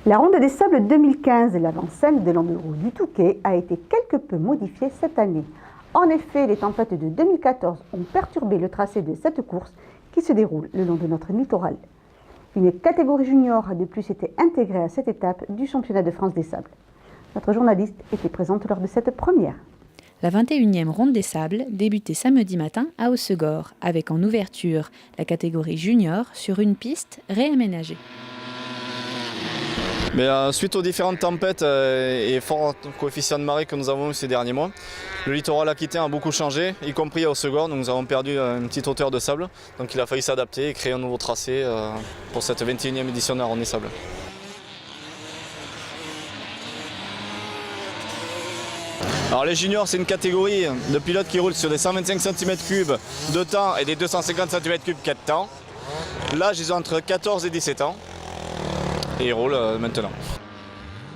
La Ronde des Sables 2015, l'avant-scène de l'Enduro du Touquet, a été quelque peu modifiée cette année. En effet, les tempêtes de 2014 ont perturbé le tracé de cette course qui se déroule le long de notre littoral. Une catégorie junior a de plus été intégrée à cette étape du championnat de France des Sables. Notre journaliste était présente lors de cette première. La 21e Ronde des Sables débutait samedi matin à Hossegor, avec en ouverture la catégorie junior sur une piste réaménagée. Mais suite aux différentes tempêtes et forts coefficients de marée que nous avons eu ces derniers mois, le littoral aquitain a beaucoup changé, y compris à Hossegor. Nous avons perdu une petite hauteur de sable, donc il a fallu s'adapter et créer un nouveau tracé pour cette 21e édition de la Ronde des Sables. Alors les juniors, c'est une catégorie de pilotes qui roulent sur des 125 cm3 de temps et des 250 cm3 4 temps. L'âge, ils ont entre 14 et 17 ans. Et ils roulent maintenant.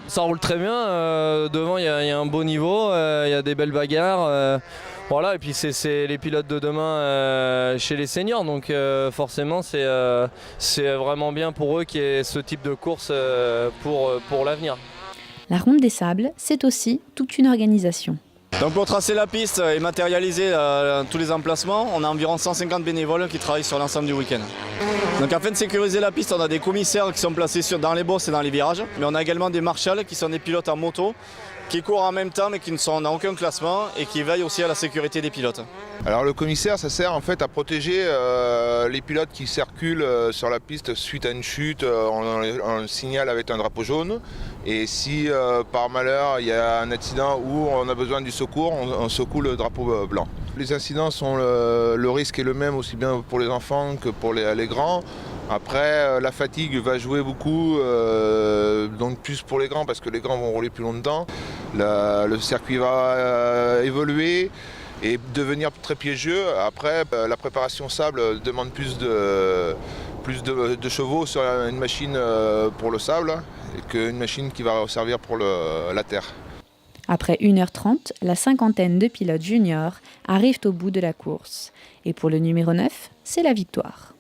Ça roule très bien, devant il y a un beau niveau, il y a des belles bagarres. Voilà, et puis c'est les pilotes de demain chez les seniors, donc forcément c'est vraiment bien pour eux qu'il y ait ce type de course pour l'avenir. La Ronde des Sables, c'est aussi toute une organisation. Donc pour tracer la piste et matérialiser tous les emplacements, on a environ 150 bénévoles qui travaillent sur l'ensemble du week-end. Donc afin de sécuriser la piste, on a des commissaires qui sont placés dans les bosses et dans les virages, mais on a également des marshals qui sont des pilotes en moto, qui courent en même temps mais qui n'ont aucun classement et qui veillent aussi à la sécurité des pilotes. Alors le commissaire, ça sert en fait à protéger les pilotes qui circulent sur la piste suite à une chute. On le signale avec un drapeau jaune. Et si par malheur il y a un accident où on a besoin du secours, on secoue le drapeau blanc. Les incidents sont le risque est le même aussi bien pour les enfants que pour les grands. Après, la fatigue va jouer beaucoup, donc plus pour les grands parce que les grands vont rouler plus longtemps. Le circuit va évoluer et devenir très piégeux. Après, la préparation sable demande plus de chevaux sur une machine pour le sable qu'une machine qui va servir pour la terre. Après 1h30, la cinquantaine de pilotes juniors arrivent au bout de la course. Et pour le numéro 9, c'est la victoire.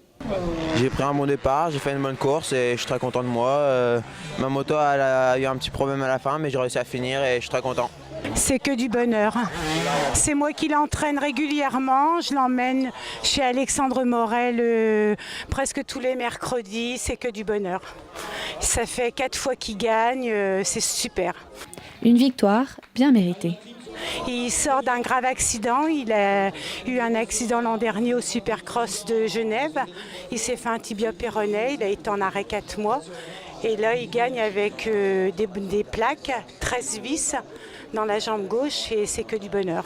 J'ai pris un bon départ, j'ai fait une bonne course et je suis très content de moi. Ma moto elle a eu un petit problème à la fin mais j'ai réussi à finir et je suis très content. C'est que du bonheur. C'est moi qui l'entraîne régulièrement. Je l'emmène chez Alexandre Morel presque tous les mercredis. C'est que du bonheur. Ça fait 4 fois qu'il gagne. C'est super. Une victoire bien méritée. Il sort d'un grave accident. Il a eu un accident l'an dernier au Supercross de Genève. Il s'est fait un tibia péroné. Il a été en arrêt 4 mois. Et là, il gagne avec des plaques, 13 vis dans la jambe gauche et c'est que du bonheur.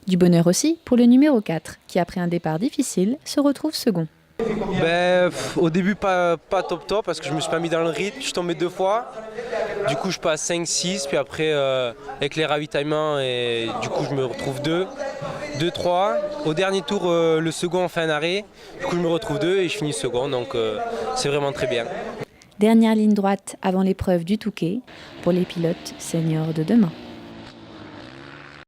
Du bonheur aussi pour le numéro 4 qui, après un départ difficile, se retrouve second. Au début pas top parce que je me suis pas mis dans le rythme, je suis tombé 2 fois. Du coup je passe 5-6 puis après avec les ravitaillements et du coup je me retrouve 2-3. Au dernier tour le second en fin d'arrêt, du coup je me retrouve 2 et je finis second donc c'est vraiment très bien. Dernière ligne droite avant l'épreuve du Touquet pour les pilotes seniors de demain.